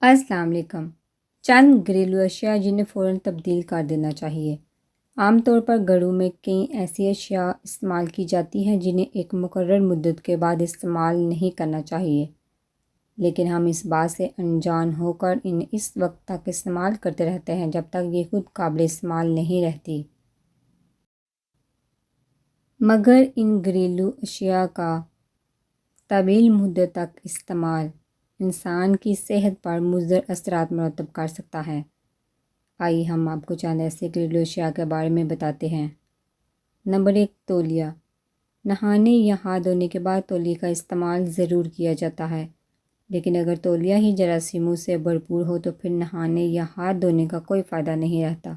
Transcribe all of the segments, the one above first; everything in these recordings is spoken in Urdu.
السلام علیکم۔ چند گھریلو اشیاء جنہیں فوراً تبدیل کر دینا چاہیے۔ عام طور پر گھروں میں کئی ایسی اشیاء استعمال کی جاتی ہیں جنہیں ایک مقرر مدت کے بعد استعمال نہیں کرنا چاہیے، لیکن ہم اس بات سے انجان ہو کر انہیں اس وقت تک استعمال کرتے رہتے ہیں جب تک یہ خود قابل استعمال نہیں رہتی۔ مگر ان گھریلو اشیاء کا طویل مدت تک استعمال انسان کی صحت پر مضر اثرات مرتب کر سکتا ہے۔ آئیے ہم آپ کو چند ایسے گھریلو اشیاء کے بارے میں بتاتے ہیں۔ نمبر 1، تولیہ۔ نہانے یا ہاتھ دھونے کے بعد تولیے کا استعمال ضرور کیا جاتا ہے، لیکن اگر تولیہ ہی جراثیموں سے بھرپور ہو تو پھر نہانے یا ہاتھ دھونے کا کوئی فائدہ نہیں رہتا۔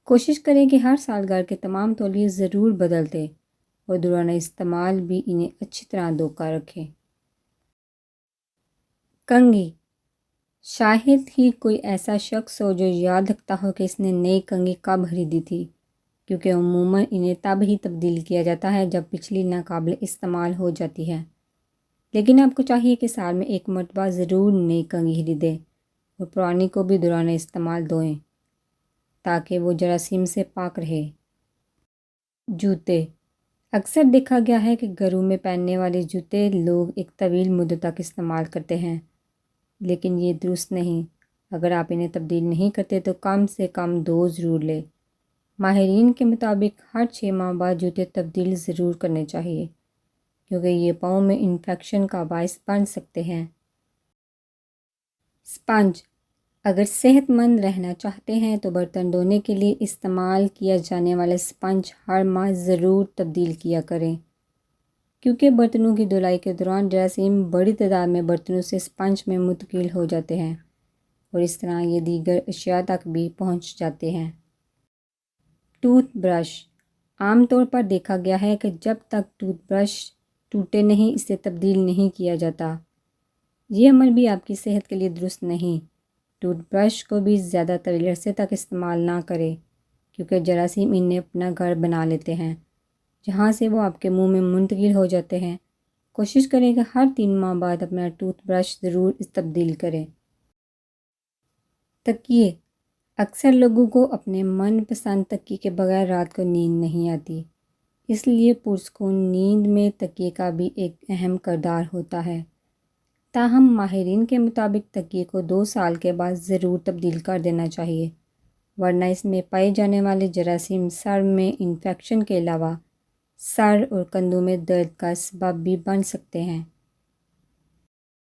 کوشش کریں کہ ہر سال گھر کے تمام تولیے ضرور بدل دیں اور دوران استعمال بھی انہیں اچھی طرح دھو کر رکھیں۔ کنگھی۔ شاید ہی کوئی ایسا شخص ہو جو یاد رکھتا ہو کہ اس نے نئی کنگھی کب خریدی تھی، کیونکہ عموماً انہیں تب ہی تبدیل کیا جاتا ہے جب پچھلی ناقابل استعمال ہو جاتی ہے۔ لیکن آپ کو چاہیے کہ سال میں ایک مرتبہ ضرور نئی کنگھی خریدیں اور پرانی کو بھی دوران استعمال دھوئیں تاکہ وہ جراثیم سے پاک رہے۔ جوتے۔ اکثر دیکھا گیا ہے کہ گھروں میں پہننے والے جوتے لوگ ایک طویل مدت تک استعمال کرتے ہیں، لیکن یہ درست نہیں۔ اگر آپ انہیں تبدیل نہیں کرتے تو کم سے کم 2 ضرور لیں۔ ماہرین کے مطابق ہر 6 ماہ بعد جوتے تبدیل ضرور کرنے چاہیے، کیونکہ یہ پاؤں میں انفیکشن کا باعث بن سکتے ہیں۔ اسپنج۔ اگر صحت مند رہنا چاہتے ہیں تو برتن دھونے کے لیے استعمال کیا جانے والا اسپنج ہر ماہ ضرور تبدیل کیا کریں، کیونکہ برتنوں کی دھلائی کے دوران جراثیم بڑی تعداد میں برتنوں سے اسپنج میں منتقل ہو جاتے ہیں اور اس طرح یہ دیگر اشیاء تک بھی پہنچ جاتے ہیں۔ Tooth brush. عام طور پر دیکھا گیا ہے کہ جب تک ٹوتھ برش ٹوٹے نہیں اسے تبدیل نہیں کیا جاتا۔ یہ عمل بھی آپ کی صحت کے لیے درست نہیں۔ ٹوتھ برش کو بھی زیادہ طویل عرصے تک استعمال نہ کریں، کیونکہ جراثیم انہیں اپنا گھر بنا لیتے ہیں، جہاں سے وہ آپ کے منہ میں منتقل ہو جاتے ہیں۔ کوشش کریں کہ ہر 3 ماہ بعد اپنا ٹوتھ برش ضرور تبدیل کریں۔ تکیے۔ اکثر لوگوں کو اپنے من پسند تکیے کے بغیر رات کو نیند نہیں آتی، اس لیے پرسکون نیند میں تکیے کا بھی ایک اہم کردار ہوتا ہے۔ تاہم ماہرین کے مطابق تکیے کو 2 سال کے بعد ضرور تبدیل کر دینا چاہیے، ورنہ اس میں پائے جانے والے جراثیم سر میں انفیکشن کے علاوہ سر اور کندھوں میں درد کا سبب بھی بن سکتے ہیں۔